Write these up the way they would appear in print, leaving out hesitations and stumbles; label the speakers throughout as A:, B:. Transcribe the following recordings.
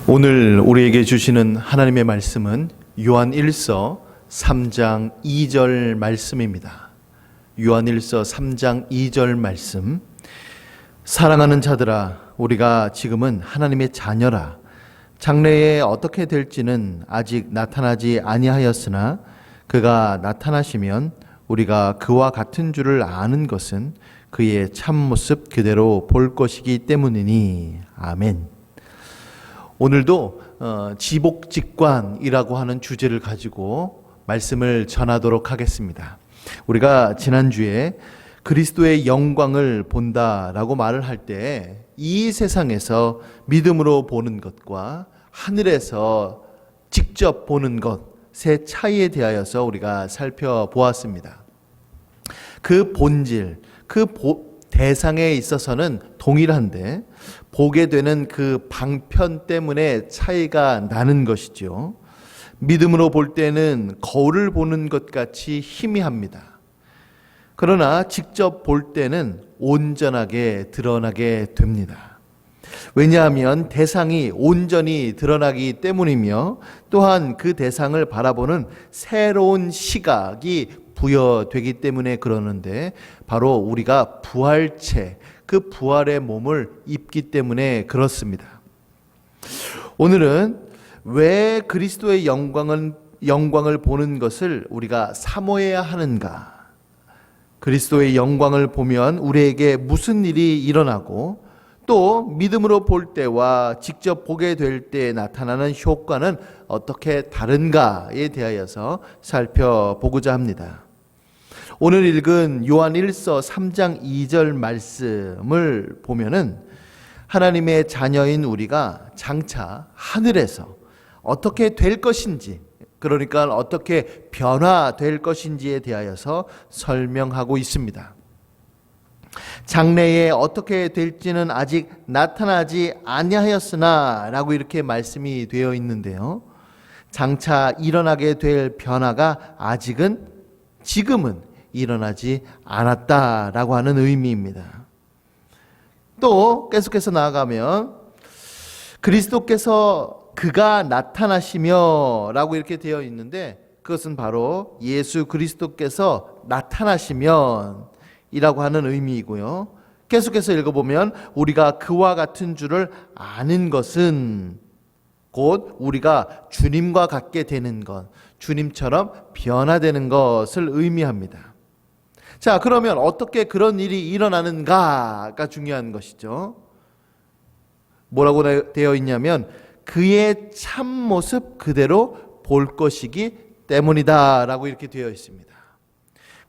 A: 오늘 우리에게 주시는 하나님의 말씀은 요한일서 3장 2절 말씀입니다. 요한일서 3장 2절 말씀. 사랑하는 자들아, 우리가 지금은 하나님의 자녀라. 장래에 어떻게 될지는 아직 나타나지 아니하였으나 그가 나타나시면 우리가 그와 같은 줄을 아는 것은 그의 참모습 그대로 볼 것이기 때문이니. 아멘. 오늘도 지복직관이라고 하는 주제를 가지고 말씀을 전하도록 하겠습니다. 우리가 지난주에 그리스도의 영광을 본다라고 말을 할 때 이 세상에서 믿음으로 보는 것과 하늘에서 직접 보는 것의 차이에 대하여서 우리가 살펴보았습니다. 그 본질, 대상에 있어서는 동일한데 보게 되는 그 방편 때문에 차이가 나는 것이죠. 믿음으로 볼 때는 거울을 보는 것 같이 희미합니다. 그러나 직접 볼 때는 온전하게 드러나게 됩니다. 왜냐하면 대상이 온전히 드러나기 때문이며 또한 그 대상을 바라보는 새로운 시각이 부여되기 때문에 그러는데, 바로 우리가 부활체, 그 부활의 몸을 입기 때문에 그렇습니다. 오늘은 왜 그리스도의 영광을 보는 것을 우리가 사모해야 하는가? 그리스도의 영광을 보면 우리에게 무슨 일이 일어나고 또 믿음으로 볼 때와 직접 보게 될 때 나타나는 효과는 어떻게 다른가에 대하여서 살펴보고자 합니다. 오늘 읽은 요한일서 3장 2절 말씀을 보면은 하나님의 자녀인 우리가 장차 하늘에서 어떻게 될 것인지, 그러니까 어떻게 변화될 것인지에 대하여서 설명하고 있습니다. 장래에 어떻게 될지는 아직 나타나지 아니하였으나 라고 이렇게 말씀이 되어 있는데요, 장차 일어나게 될 변화가 지금은 일어나지 않았다라고 하는 의미입니다. 또 계속해서 나아가면 그리스도께서 그가 나타나시며 라고 이렇게 되어 있는데, 그것은 바로 예수 그리스도께서 나타나시면 이라고 하는 의미이고요. 계속해서 읽어보면 우리가 그와 같은 줄을 아는 것은 곧 우리가 주님과 같게 되는 것, 주님처럼 변화되는 것을 의미합니다. 자, 그러면 어떻게 그런 일이 일어나는가가 중요한 것이죠. 뭐라고 되어 있냐면 그의 참모습 그대로 볼 것이기 때문이다 라고 이렇게 되어 있습니다.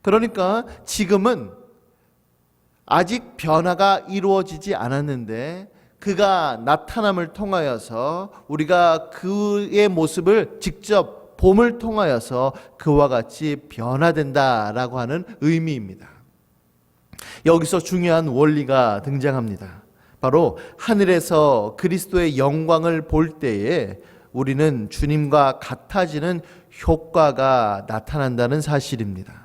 A: 그러니까 지금은 아직 변화가 이루어지지 않았는데 그가 나타남을 통하여서 우리가 그의 모습을 직접 봄을 통하여서 그와 같이 변화된다라고 하는 의미입니다. 여기서 중요한 원리가 등장합니다. 바로 하늘에서 그리스도의 영광을 볼 때에 우리는 주님과 같아지는 효과가 나타난다는 사실입니다.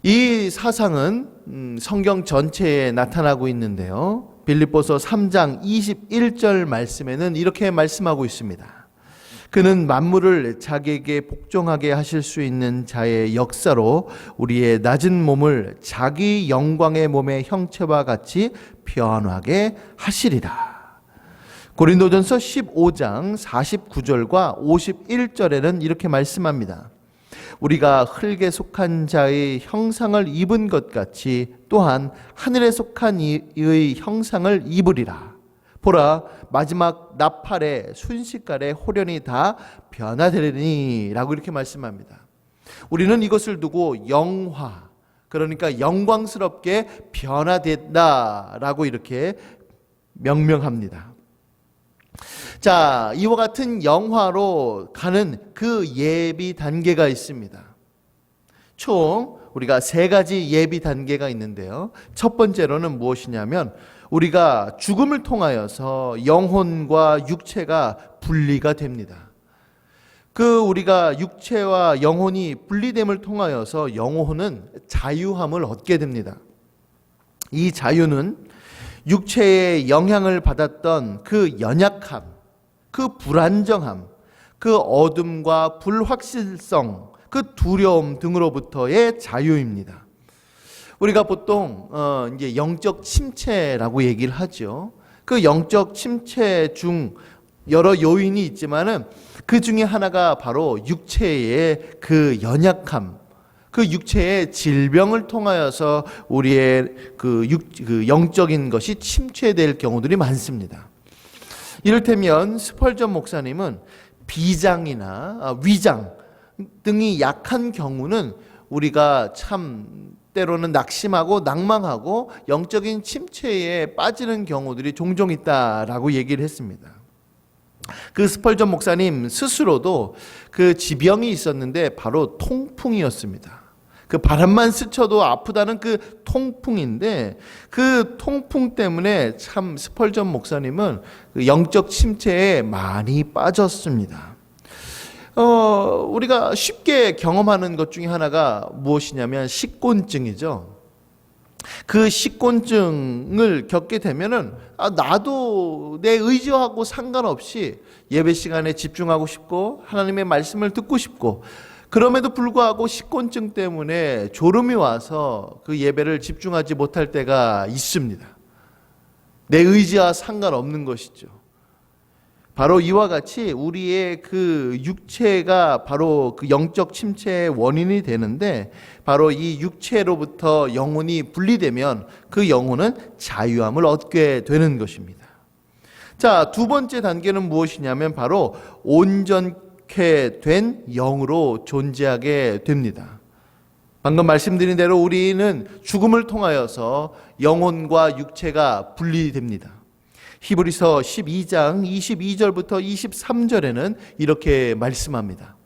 A: 이 사상은 성경 전체에 나타나고 있는데요, 빌립보서 3장 21절 말씀에는 이렇게 말씀하고 있습니다. 그는 만물을 자기에게 복종하게 하실 수 있는 자의 역사로 우리의 낮은 몸을 자기 영광의 몸의 형체와 같이 변하게 하시리라. 고린도전서 15장 49절과 51절에는 이렇게 말씀합니다. 우리가 흙에 속한 자의 형상을 입은 것 같이 또한 하늘에 속한 이의 형상을 입으리라. 보라, 마지막 나팔의 순식간에 홀연히 다 변화되리니 라고 이렇게 말씀합니다. 우리는 이것을 두고 영화, 그러니까 영광스럽게 변화된다 라고 이렇게 명명합니다. 자, 이와 같은 영화로 가는 그 예비 단계가 있습니다. 총 우리가 3가지 예비 단계가 있는데요, 첫 번째로는 무엇이냐면 우리가 죽음을 통하여서 영혼과 육체가 분리가 됩니다. 우리가 육체와 영혼이 분리됨을 통하여서 영혼은 자유함을 얻게 됩니다. 이 자유는 육체의 영향을 받았던 그 연약함, 그 불안정함, 그 어둠과 불확실성, 그 두려움 등으로부터의 자유입니다. 우리가 보통 이제 영적 침체라고 얘기를 하죠. 그 영적 침체 중 여러 요인이 있지만은 그 중에 하나가 바로 육체의 그 연약함, 그 육체의 질병을 통하여서 우리의 그 영적인 것이 침체될 경우들이 많습니다. 이를테면 스펄전 목사님은 비장이나 위장 등이 약한 경우는 우리가 참 때로는 낙심하고 낭망하고 영적인 침체에 빠지는 경우들이 종종 있다라고 얘기를 했습니다. 그 스펄전 목사님 스스로도 그 지병이 있었는데 바로 통풍이었습니다. 그 바람만 스쳐도 아프다는 그 통풍인데 그 통풍 때문에 참 스펄전 목사님은 그 영적 침체에 많이 빠졌습니다. 우리가 쉽게 경험하는 것 중에 하나가 무엇이냐면 식곤증이죠. 그 식곤증을 겪게 되면은 나도 내 의지하고 상관없이 예배 시간에 집중하고 싶고 하나님의 말씀을 듣고 싶고 그럼에도 불구하고 식곤증 때문에 졸음이 와서 그 예배를 집중하지 못할 때가 있습니다. 내 의지와 상관없는 것이죠. 바로 이와 같이 우리의 그 육체가 바로 그 영적 침체의 원인이 되는데 바로 이 육체로부터 영혼이 분리되면 그 영혼은 자유함을 얻게 되는 것입니다. 자, 두 번째 단계는 무엇이냐면 바로 온전케 된 영으로 존재하게 됩니다. 방금 말씀드린 대로 우리는 죽음을 통하여서 영혼과 육체가 분리됩니다. 히브리서 12장 22절부터 23절에는 이렇게 말씀합니다.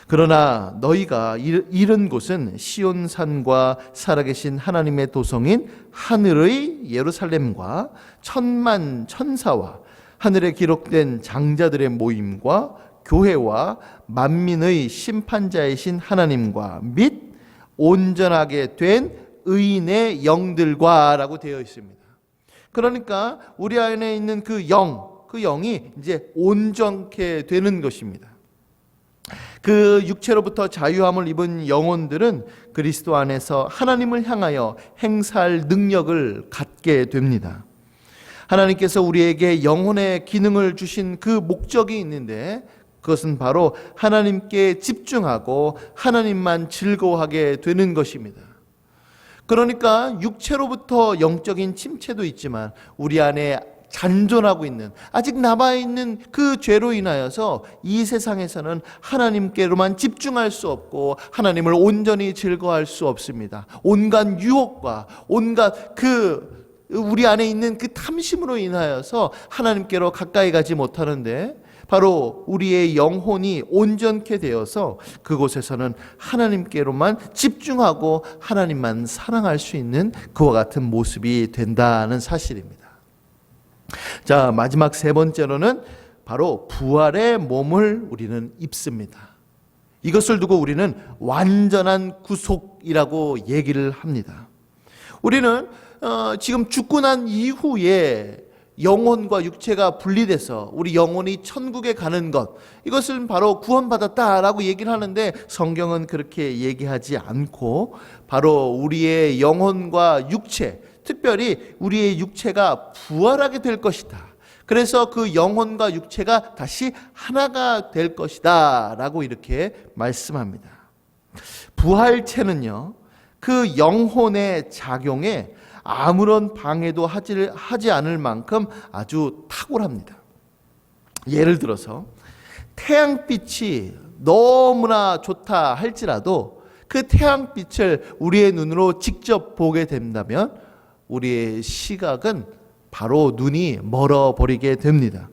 A: 그러나 너희가 이른 곳은 시온산과 살아계신 하나님의 도성인 하늘의 예루살렘과 천만 천사와 하늘에 기록된 장자들의 모임과 교회와 만민의 심판자이신 하나님과 및 온전하게 된 의인의 영들과 라고 되어 있습니다. 그러니까 우리 안에 있는 그 영이 이제 온전케 되는 것입니다. 그 육체로부터 자유함을 입은 영혼들은 그리스도 안에서 하나님을 향하여 행사할 능력을 갖게 됩니다. 하나님께서 우리에게 영혼의 기능을 주신 그 목적이 있는데 그것은 바로 하나님께 집중하고 하나님만 즐거워하게 되는 것입니다. 그러니까 육체로부터 영적인 침체도 있지만 우리 안에 잔존하고 있는 아직 남아있는 그 죄로 인하여서 이 세상에서는 하나님께로만 집중할 수 없고 하나님을 온전히 즐거워할 수 없습니다. 온갖 유혹과 온갖 우리 안에 있는 그 탐심으로 인하여서 하나님께로 가까이 가지 못하는데 바로 우리의 영혼이 온전케 되어서 그곳에서는 하나님께로만 집중하고 하나님만 사랑할 수 있는 그와 같은 모습이 된다는 사실입니다. 자, 마지막 세 번째로는 바로 부활의 몸을 우리는 입습니다. 이것을 두고 우리는 완전한 구속이라고 얘기를 합니다. 우리는 지금 죽고 난 이후에 영혼과 육체가 분리돼서 우리 영혼이 천국에 가는 것, 이것은 바로 구원받았다라고 얘기를 하는데 성경은 그렇게 얘기하지 않고 바로 우리의 영혼과 육체, 특별히 우리의 육체가 부활하게 될 것이다. 그래서 그 영혼과 육체가 다시 하나가 될 것이다 라고 이렇게 말씀합니다. 부활체는요, 그 영혼의 작용에 아무런 방해도 하지 않을 만큼 아주 탁월합니다. 예를 들어서 태양빛이 너무나 좋다 할지라도 그 태양빛을 우리의 눈으로 직접 보게 된다면 우리의 시각은 바로 눈이 멀어버리게 됩니다.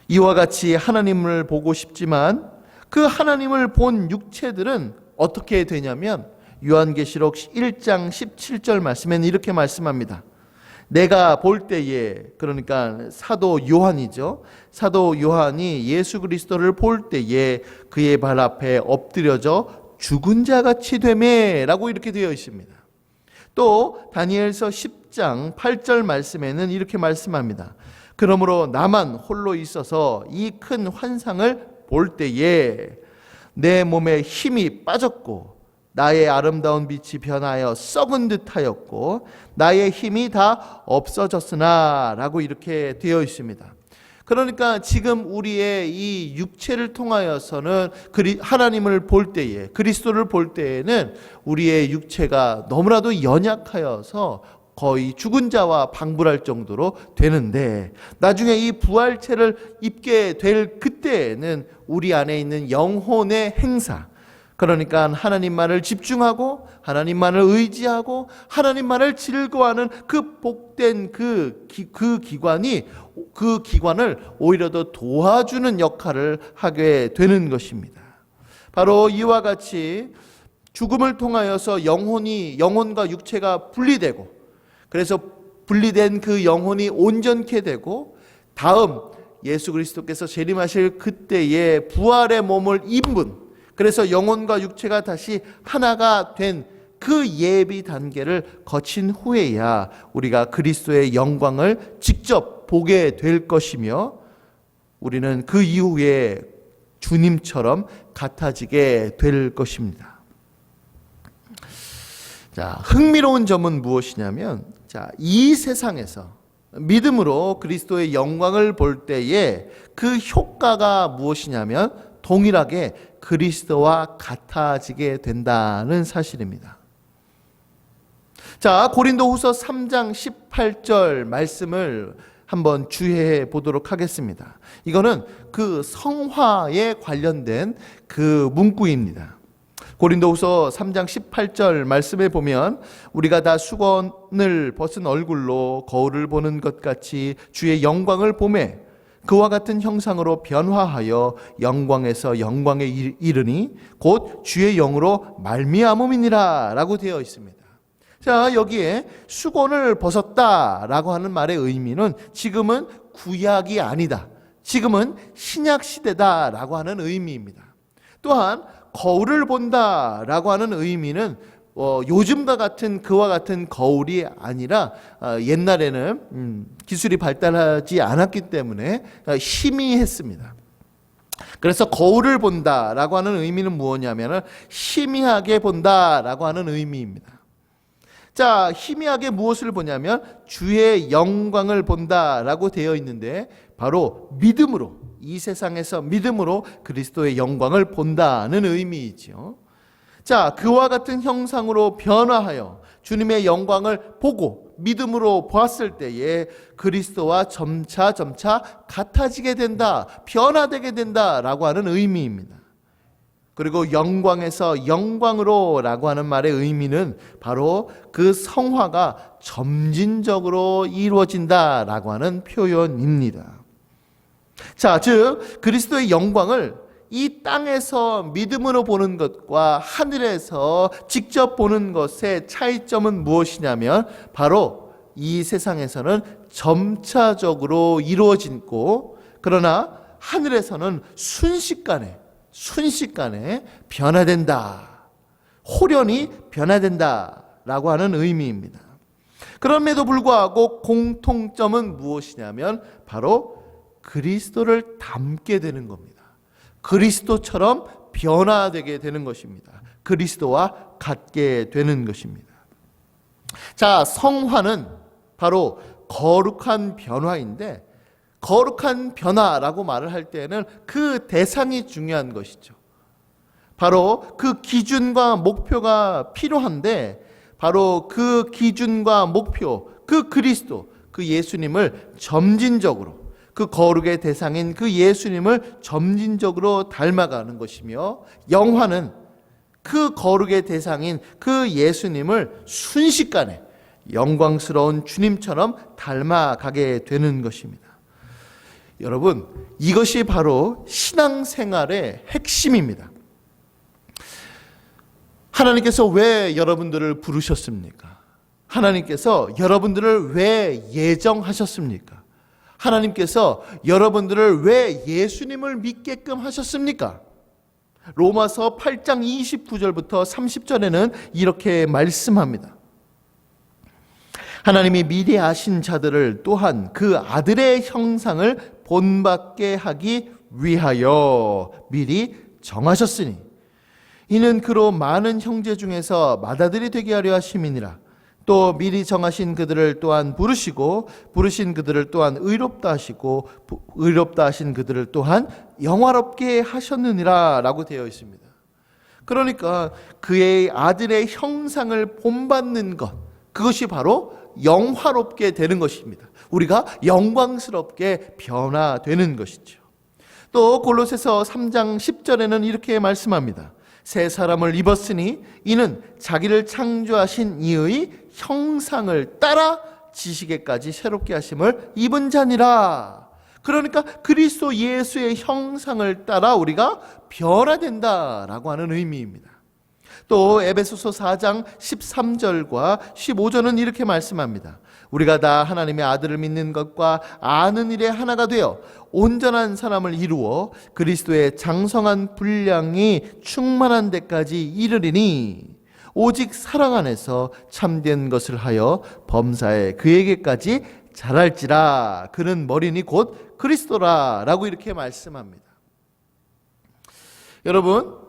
A: 이와 같이 하나님을 보고 싶지만 그 하나님을 본 육체들은 어떻게 되냐면 요한계시록 1장 17절 말씀에는 이렇게 말씀합니다. 내가 볼 때에, 그러니까 사도 요한이죠. 사도 요한이 예수 그리스도를 볼 때에 그의 발 앞에 엎드려져 죽은 자 같이 되매 라고 이렇게 되어 있습니다. 또 다니엘서 10장 8절 말씀에는 이렇게 말씀합니다. 그러므로 나만 홀로 있어서 이 큰 환상을 볼 때에 내 몸에 힘이 빠졌고 나의 아름다운 빛이 변하여 썩은 듯하였고 나의 힘이 다 없어졌으나 라고 이렇게 되어 있습니다. 그러니까 지금 우리의 이 육체를 통하여서는 하나님을 볼 때에, 그리스도를 볼 때에는 우리의 육체가 너무나도 연약하여서 거의 죽은 자와 방불할 정도로 되는데, 나중에 이 부활체를 입게 될 그때에는 우리 안에 있는 영혼의 행사, 그러니까 하나님만을 집중하고 하나님만을 의지하고 하나님만을 즐거워하는 그 복된 그 기관을 오히려 더 도와주는 역할을 하게 되는 것입니다. 바로 이와 같이 죽음을 통하여서 영혼과 육체가 분리되고, 그래서 분리된 그 영혼이 온전케 되고, 다음 예수 그리스도께서 재림하실 그때의 부활의 몸을 입은, 그래서 영혼과 육체가 다시 하나가 된 그 예비 단계를 거친 후에야 우리가 그리스도의 영광을 직접 보게 될 것이며, 우리는 그 이후에 주님처럼 같아지게 될 것입니다. 자, 흥미로운 점은 무엇이냐면, 이 세상에서 믿음으로 그리스도의 영광을 볼 때에 그 효과가 무엇이냐면 동일하게 그리스도와 같아지게 된다는 사실입니다. 자, 고린도후서 3장 18절 말씀을 한번 주의해 보도록 하겠습니다. 이거는 그 성화에 관련된 그 문구입니다. 고린도후서 3장 18절 말씀에 보면, 우리가 다 수건을 벗은 얼굴로 거울을 보는 것 같이 주의 영광을 보매 그와 같은 형상으로 변화하여 영광에서 영광에 이르니 곧 주의 영으로 말미암음이니라 라고 되어 있습니다. 자, 여기에 수건을 벗었다라고 하는 말의 의미는 지금은 구약이 아니다, 지금은 신약 시대다라고 하는 의미입니다. 또한 거울을 본다라고 하는 의미는 요즘과 같은 그와 같은 거울이 아니라 옛날에는 기술이 발달하지 않았기 때문에 희미했습니다. 그래서 거울을 본다라고 하는 의미는 무엇이냐면 희미하게 본다라고 하는 의미입니다. 자, 희미하게 무엇을 보냐면 주의 영광을 본다라고 되어 있는데, 바로 믿음으로, 이 세상에서 믿음으로 그리스도의 영광을 본다는 의미이지요. 자, 그와 같은 형상으로 변화하여 주님의 영광을 보고 믿음으로 보았을 때에 그리스도와 점차 같아지게 된다, 변화되게 된다라고 하는 의미입니다. 그리고 영광에서 영광으로 라고 하는 말의 의미는 바로 그 성화가 점진적으로 이루어진다라고 하는 표현입니다. 자, 즉 그리스도의 영광을 이 땅에서 믿음으로 보는 것과 하늘에서 직접 보는 것의 차이점은 무엇이냐면, 바로 이 세상에서는 점차적으로 이루어지고, 그러나 하늘에서는 순식간에 변화된다, 호련히 변화된다라고 하는 의미입니다. 그럼에도 불구하고 공통점은 무엇이냐면 바로 그리스도를 닮게 되는 겁니다. 그리스도처럼 변화되게 되는 것입니다. 그리스도와 같게 되는 것입니다. 자, 성화는 바로 거룩한 변화인데, 거룩한 변화라고 말을 할 때는 그 대상이 중요한 것이죠. 바로 그 기준과 목표가 필요한데, 바로 그 기준과 목표, 그 그리스도, 그 예수님을 점진적으로, 그 거룩의 대상인 그 예수님을 점진적으로 닮아가는 것이며, 영화는 그 거룩의 대상인 그 예수님을 순식간에 영광스러운 주님처럼 닮아가게 되는 것입니다. 여러분, 이것이 바로 신앙생활의 핵심입니다. 하나님께서 왜 여러분들을 부르셨습니까? 하나님께서 여러분들을 왜 예정하셨습니까? 하나님께서 여러분들을 왜 예수님을 믿게끔 하셨습니까? 로마서 8장 29절부터 30절에는 이렇게 말씀합니다. 하나님이 미리 아신 자들을 또한 그 아들의 형상을 본받게 하기 위하여 미리 정하셨으니 이는 그로 많은 형제 중에서 맏아들이 되게 하려 하심이니라. 또 미리 정하신 그들을 또한 부르시고 부르신 그들을 또한 의롭다 하시고 의롭다 하신 그들을 또한 영화롭게 하셨느니라 라고 되어 있습니다. 그러니까 그의 아들의 형상을 본받는 것, 그것이 바로 영화롭게 되는 것입니다. 우리가 영광스럽게 변화되는 것이죠. 또 골로새서 3장 10절에는 이렇게 말씀합니다. 새 사람을 입었으니 이는 자기를 창조하신 이의 형상을 따라 지식에까지 새롭게 하심을 입은 자니라. 그러니까 그리스도 예수의 형상을 따라 우리가 변화된다라고 하는 의미입니다. 또 에베소서 4장 13절과 15절은 이렇게 말씀합니다. 우리가 다 하나님의 아들을 믿는 것과 아는 일에 하나가 되어 온전한 사람을 이루어 그리스도의 장성한 분량이 충만한 데까지 이르리니 오직 사랑 안에서 참된 것을 하여 범사에 그에게까지 자랄지라. 그는 머리니 곧 그리스도라 라고 이렇게 말씀합니다. 여러분,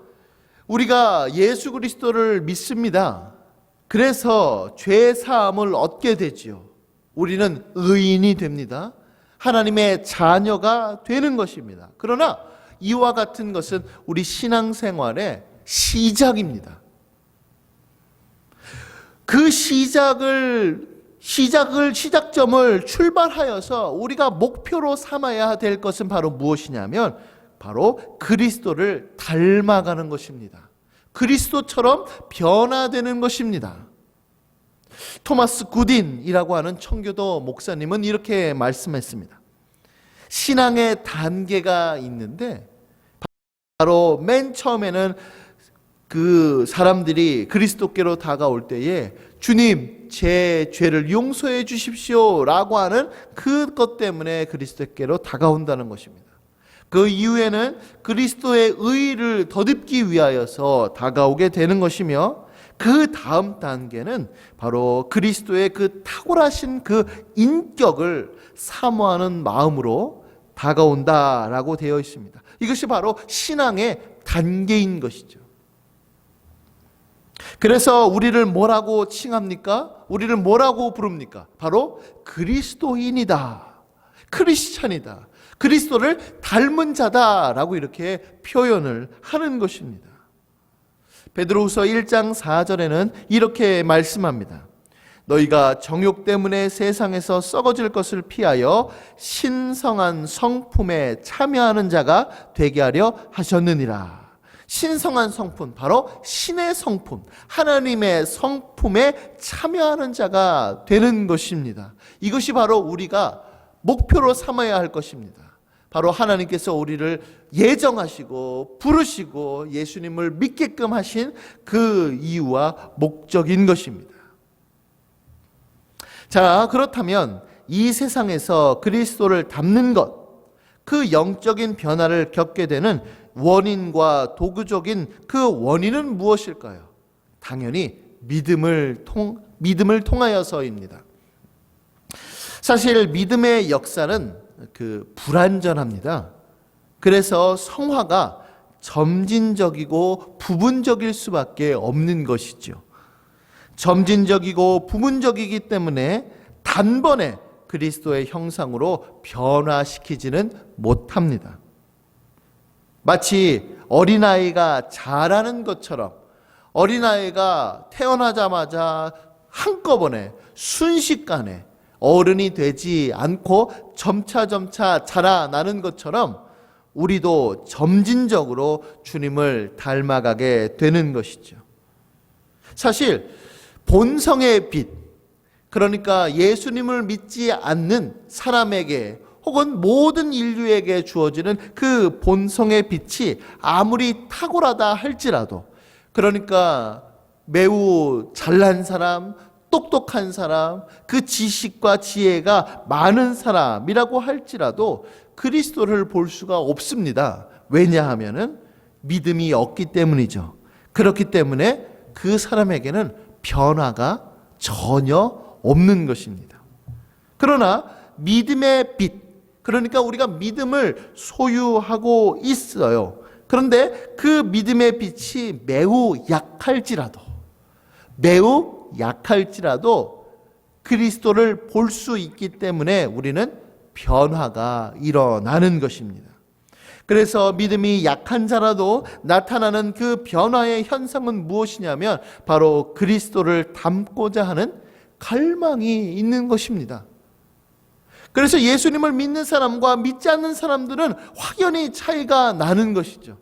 A: 우리가 예수 그리스도를 믿습니다. 그래서 죄 사함을 얻게 되지요. 우리는 의인이 됩니다. 하나님의 자녀가 되는 것입니다. 그러나 이와 같은 것은 우리 신앙생활의 시작입니다. 그 시작점을 출발하여서 우리가 목표로 삼아야 될 것은 바로 무엇이냐면 바로 그리스도를 닮아가는 것입니다. 그리스도처럼 변화되는 것입니다. 토마스 굿인이라고 하는 청교도 목사님은 이렇게 말씀했습니다. 신앙의 단계가 있는데 바로 맨 처음에는 그 사람들이 그리스도께로 다가올 때에 주님, 제 죄를 용서해 주십시오 라고 하는 그것 때문에 그리스도께로 다가온다는 것입니다. 그 이후에는 그리스도의 의의를 덧입기 위하여서 다가오게 되는 것이며 그 다음 단계는 바로 그리스도의 그 탁월하신 그 인격을 사모하는 마음으로 다가온다라고 되어 있습니다. 이것이 바로 신앙의 단계인 것이죠. 그래서 우리를 뭐라고 칭합니까? 우리를 뭐라고 부릅니까? 바로 그리스도인이다. 크리스찬이다. 그리스도를 닮은 자다라고 이렇게 표현을 하는 것입니다. 베드로후서 1장 4절에는 이렇게 말씀합니다. 너희가 정욕 때문에 세상에서 썩어질 것을 피하여 신성한 성품에 참여하는 자가 되게 하려 하셨느니라. 신성한 성품, 바로 신의 성품, 하나님의 성품에 참여하는 자가 되는 것입니다. 이것이 바로 우리가 목표로 삼아야 할 것입니다. 바로 하나님께서 우리를 예정하시고 부르시고 예수님을 믿게끔 하신 그 이유와 목적인 것입니다. 자, 그렇다면 이 세상에서 그리스도를 닮는 것, 그 영적인 변화를 겪게 되는 원인과 도구적인 그 원인은 무엇일까요? 당연히 믿음을 통하여서입니다. 사실 믿음의 역사는 불완전합니다. 그래서 성화가 점진적이고 부분적일 수밖에 없는 것이죠. 점진적이고 부분적이기 때문에 단번에 그리스도의 형상으로 변화시키지는 못합니다. 마치 어린아이가 자라는 것처럼 어린아이가 태어나자마자 한꺼번에 순식간에 어른이 되지 않고 점차 자라나는 것처럼 우리도 점진적으로 주님을 닮아가게 되는 것이죠. 사실 본성의 빛, 그러니까 예수님을 믿지 않는 사람에게 혹은 모든 인류에게 주어지는 그 본성의 빛이 아무리 탁월하다 할지라도, 그러니까 매우 잘난 사람, 똑똑한 사람, 그 지식과 지혜가 많은 사람이라고 할지라도 그리스도를 볼 수가 없습니다. 왜냐하면은 믿음이 없기 때문이죠. 그렇기 때문에 그 사람에게는 변화가 전혀 없는 것입니다. 그러나 믿음의 빛, 그러니까 우리가 믿음을 소유하고 있어요. 그런데 그 믿음의 빛이 매우 약할지라도 그리스도를 볼 수 있기 때문에 우리는 변화가 일어나는 것입니다. 그래서 믿음이 약한 자라도 나타나는 그 변화의 현상은 무엇이냐면 바로 그리스도를 닮고자 하는 갈망이 있는 것입니다. 그래서 예수님을 믿는 사람과 믿지 않는 사람들은 확연히 차이가 나는 것이죠.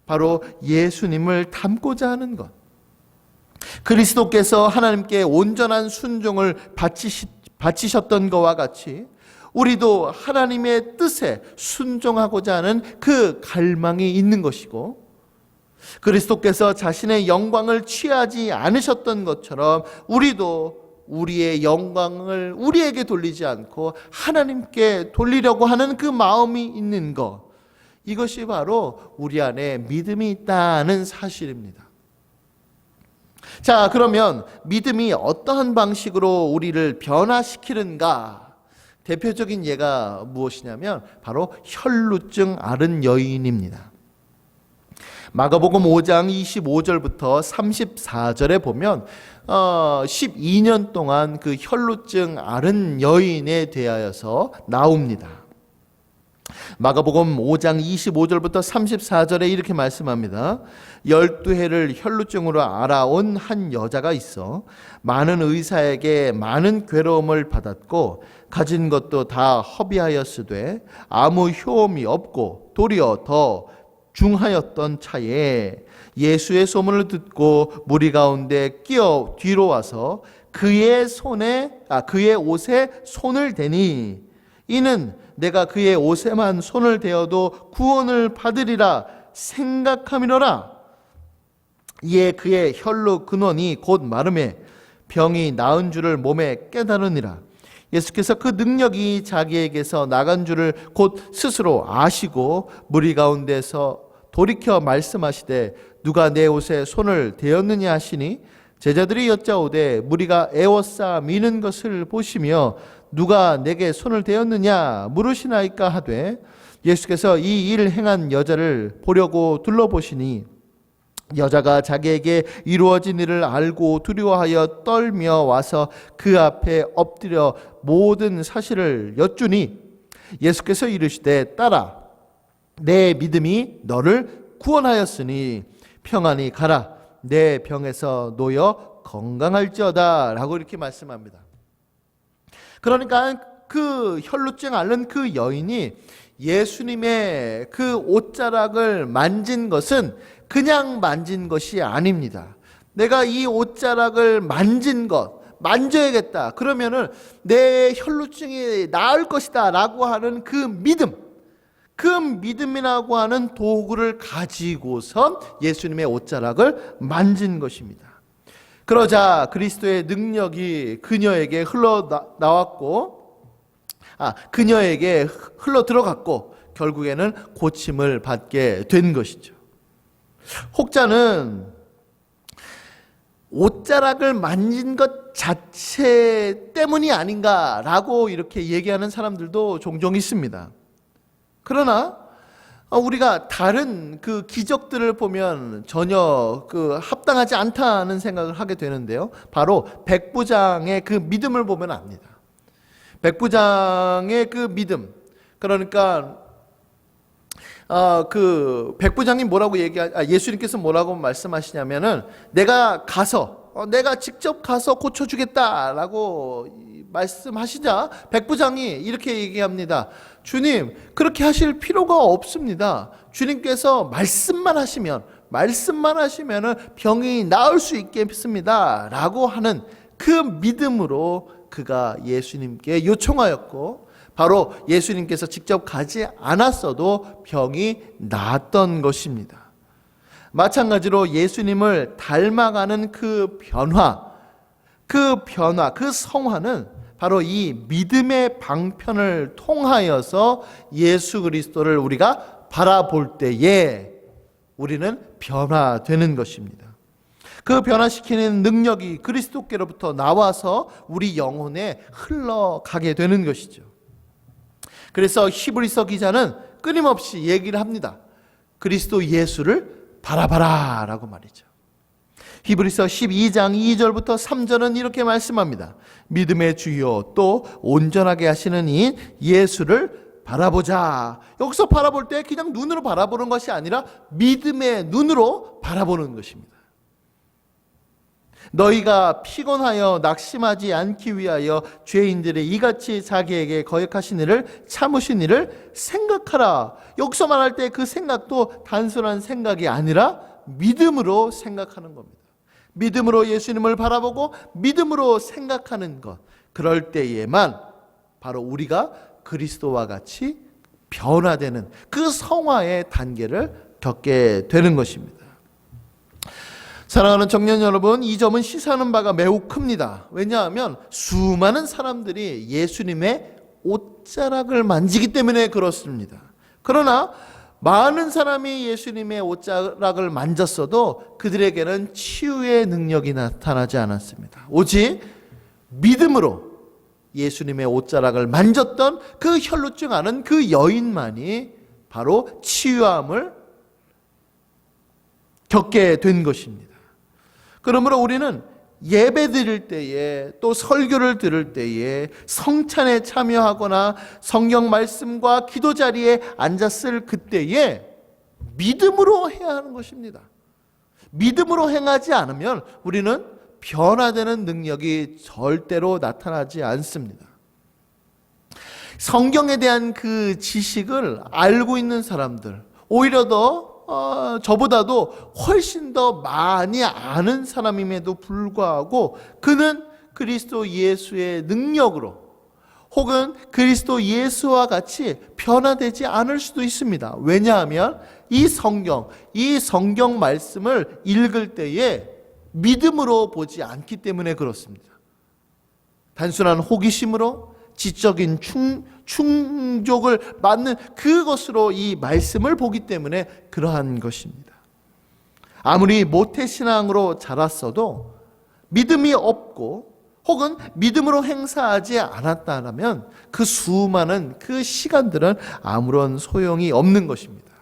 A: 바로 예수님을 닮고자 하는 것. 그리스도께서 하나님께 온전한 순종을 바치셨던 것과 같이 우리도 하나님의 뜻에 순종하고자 하는 그 갈망이 있는 것이고, 그리스도께서 자신의 영광을 취하지 않으셨던 것처럼 우리도 우리의 영광을 우리에게 돌리지 않고 하나님께 돌리려고 하는 그 마음이 있는 것, 이것이 바로 우리 안에 믿음이 있다는 사실입니다. 자, 그러면 믿음이 어떠한 방식으로 우리를 변화시키는가? 대표적인 예가 무엇이냐면 바로 혈루증 앓은 여인입니다. 마가복음 5장 25절부터 34절에 보면 12년 동안 그 혈루증 앓은 여인에 대하여서 나옵니다. 마가복음 5장 25절부터 34절에 이렇게 말씀합니다. 12해를 혈루증으로 앓아온 한 여자가 있어 많은 의사에게 많은 괴로움을 받았고 가진 것도 다 허비하였으되 아무 효험이 없고 도리어 더 중하였던 차에 예수의 소문을 듣고 무리 가운데 끼어 뒤로 와서 그의 옷에 손을 대니 이는 내가 그의 옷에만 손을 대어도 구원을 받으리라 생각함이로라. 이에 그의 혈루 근원이 곧 마름에 병이 나은 줄을 몸에 깨달으니라. 예수께서 그 능력이 자기에게서 나간 줄을 곧 스스로 아시고 무리 가운데서 돌이켜 말씀하시되 누가 내 옷에 손을 대었느냐 하시니 제자들이 여짜오되 무리가 애워싸 미는 것을 보시며 누가 내게 손을 대었느냐 물으시나이까 하되 예수께서 이 일을 행한 여자를 보려고 둘러보시니 여자가 자기에게 이루어진 일을 알고 두려워하여 떨며 와서 그 앞에 엎드려 모든 사실을 여쭈니 예수께서 이르시되 딸아 내 믿음이 너를 구원하였으니 평안히 가라 내 병에서 놓여 건강할지어다 라고 이렇게 말씀합니다. 그러니까 그 혈루증 앓는 그 여인이 예수님의 그 옷자락을 만진 것은 그냥 만진 것이 아닙니다. 내가 이 옷자락을 만진 것, 만져야겠다. 그러면은 내 혈루증이 나을 것이다 라고 하는 그 믿음, 그 믿음이라고 하는 도구를 가지고서 예수님의 옷자락을 만진 것입니다. 그러자 그리스도의 능력이 그녀에게 그녀에게 흘러 들어갔고 결국에는 고침을 받게 된 것이죠. 혹자는 옷자락을 만진 것 자체 때문이 아닌가라고 이렇게 얘기하는 사람들도 종종 있습니다. 그러나 우리가 다른 그 기적들을 보면 전혀 그 합당하지 않다는 생각을 하게 되는데요. 바로 백부장의 그 믿음을 보면 압니다. 백부장의 그 믿음. 그러니까 그 백부장이 예수님께서 뭐라고 말씀하시냐면은 내가 직접 가서 고쳐주겠다라고 말씀하시자 백부장이 이렇게 얘기합니다. 주님, 그렇게 하실 필요가 없습니다. 주님께서 말씀만 하시면은 병이 나을 수 있겠습니다. 라고 하는 그 믿음으로 그가 예수님께 요청하였고 바로 예수님께서 직접 가지 않았어도 병이 나았던 것입니다. 마찬가지로 예수님을 닮아가는 그 성화는 바로 이 믿음의 방편을 통하여서 예수 그리스도를 우리가 바라볼 때에 우리는 변화되는 것입니다. 그 변화시키는 능력이 그리스도께로부터 나와서 우리 영혼에 흘러가게 되는 것이죠. 그래서 히브리서 기자는 끊임없이 얘기를 합니다. 그리스도 예수를 바라봐라 라고 말이죠. 히브리서 12장 2절부터 3절은 이렇게 말씀합니다. 믿음의 주요 또 온전하게 하시는 이 예수를 바라보자. 여기서 바라볼 때 그냥 눈으로 바라보는 것이 아니라 믿음의 눈으로 바라보는 것입니다. 너희가 피곤하여 낙심하지 않기 위하여 죄인들의 이같이 자기에게 거역하신 일을 참으신 일을 생각하라. 여기서 말할 때 그 생각도 단순한 생각이 아니라 믿음으로 생각하는 겁니다. 믿음으로 예수님을 바라보고 믿음으로 생각하는 것. 그럴 때에만 바로 우리가 그리스도와 같이 변화되는 그 성화의 단계를 겪게 되는 것입니다. 사랑하는 청년 여러분, 이 점은 시사하는 바가 매우 큽니다. 왜냐하면 수많은 사람들이 예수님의 옷자락을 만지기 때문에 그렇습니다. 그러나 많은 사람이 예수님의 옷자락을 만졌어도 그들에게는 치유의 능력이 나타나지 않았습니다. 오직 믿음으로 예수님의 옷자락을 만졌던 그 혈루증 앓은 그 여인만이 바로 치유함을 겪게 된 것입니다. 그러므로 우리는 예배 드릴 때에 또 설교를 들을 때에 성찬에 참여하거나 성경 말씀과 기도 자리에 앉았을 그때에 믿음으로 해야 하는 것입니다. 믿음으로 행하지 않으면 우리는 변화되는 능력이 절대로 나타나지 않습니다. 성경에 대한 그 지식을 알고 있는 사람들, 오히려 더 저보다도 훨씬 더 많이 아는 사람임에도 불구하고 그는 그리스도 예수의 능력으로 혹은 그리스도 예수와 같이 변화되지 않을 수도 있습니다. 왜냐하면 이 성경 말씀을 읽을 때에 믿음으로 보지 않기 때문에 그렇습니다. 단순한 호기심으로 지적인 충족을 받는 그것으로 이 말씀을 보기 때문에 그러한 것입니다. 아무리 모태신앙으로 자랐어도 믿음이 없고 혹은 믿음으로 행사하지 않았다면 그 수많은 그 시간들은 아무런 소용이 없는 것입니다.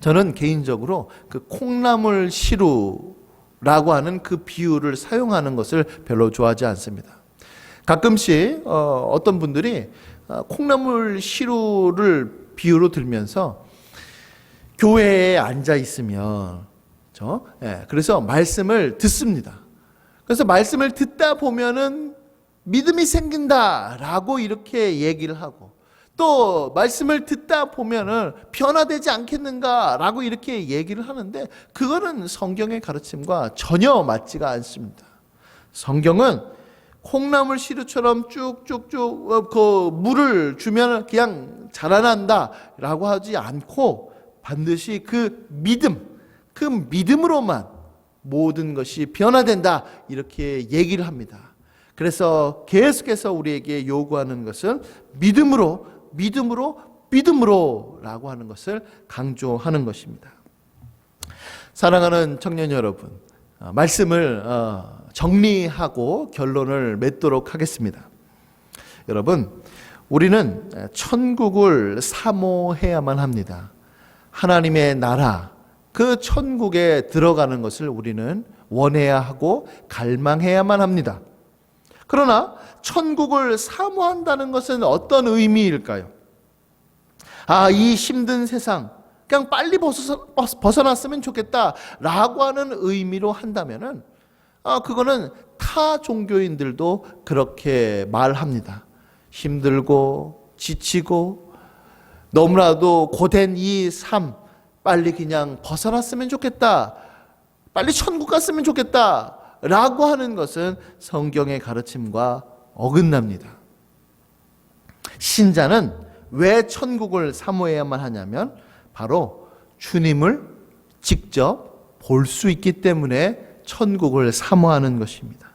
A: 저는 개인적으로 그 콩나물 시루라고 하는 그 비유를 사용하는 것을 별로 좋아하지 않습니다. 가끔씩 어떤 분들이 콩나물 시루를 비유로 들면서 교회에 앉아 있으면 그래서 말씀을 듣습니다. 그래서 말씀을 듣다 보면은 믿음이 생긴다라고 이렇게 얘기를 하고 또 말씀을 듣다 보면은 변화되지 않겠는가라고 이렇게 얘기를 하는데 그거는 성경의 가르침과 전혀 맞지가 않습니다. 성경은 콩나물 시루처럼 쭉쭉쭉 그 물을 주면 그냥 자라난다라고 하지 않고 반드시 그 믿음으로만 모든 것이 변화된다 이렇게 얘기를 합니다. 그래서 계속해서 우리에게 요구하는 것은 믿음으로라고 하는 것을 강조하는 것입니다. 사랑하는 청년 여러분, 말씀을 정리하고 결론을 맺도록 하겠습니다. 여러분, 우리는 천국을 사모해야만 합니다. 하나님의 나라, 그 천국에 들어가는 것을 우리는 원해야 하고 갈망해야만 합니다. 그러나 천국을 사모한다는 것은 어떤 의미일까요? 이 힘든 세상 그냥 빨리 벗어났으면 좋겠다라고 하는 의미로 한다면은 그거는 타 종교인들도 그렇게 말합니다. 힘들고 지치고 너무나도 고된 이 삶 빨리 그냥 벗어났으면 좋겠다. 빨리 천국 갔으면 좋겠다. 라고 하는 것은 성경의 가르침과 어긋납니다. 신자는 왜 천국을 사모해야만 하냐면 바로 주님을 직접 볼 수 있기 때문에 천국을 사모하는 것입니다.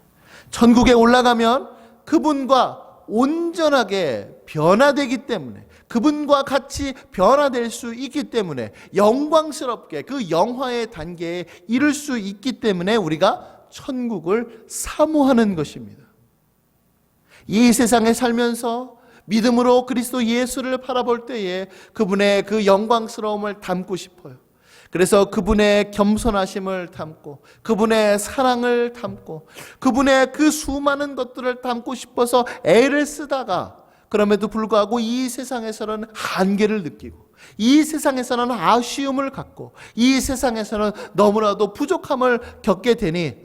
A: 천국에 올라가면 그분과 온전하게 변화되기 때문에, 그분과 같이 변화될 수 있기 때문에, 영광스럽게 그 영화의 단계에 이를 수 있기 때문에 우리가 천국을 사모하는 것입니다. 이 세상에 살면서 믿음으로 그리스도 예수를 바라볼 때에 그분의 그 영광스러움을 담고 싶어요. 그래서 그분의 겸손하심을 담고, 그분의 사랑을 담고, 그분의 그 수많은 것들을 담고 싶어서 애를 쓰다가, 그럼에도 불구하고 이 세상에서는 한계를 느끼고, 이 세상에서는 아쉬움을 갖고, 이 세상에서는 너무나도 부족함을 겪게 되니,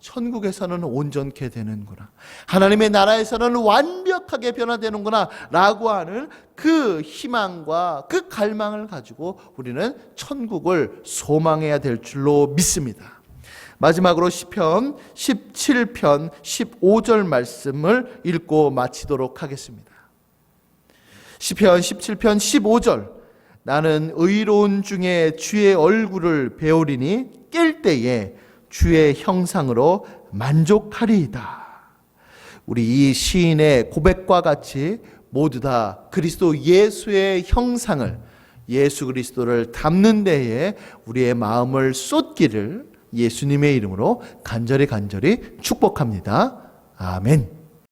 A: 천국에서는 온전케 되는구나, 하나님의 나라에서는 완벽하게 변화되는구나 라고 하는 그 희망과 그 갈망을 가지고 우리는 천국을 소망해야 될 줄로 믿습니다. 마지막으로 시편 17편 15절 말씀을 읽고 마치도록 하겠습니다. 시편 17편 15절, 나는 의로운 중에 주의 얼굴을 배우리니 깰 때에 주의 형상으로 만족하리이다. 우리 이 시인의 고백과 같이 모두 다 그리스도 예수의 형상을, 예수 그리스도를 담는 데에 우리의 마음을 쏟기를 예수님의 이름으로 간절히 축복합니다. 아멘.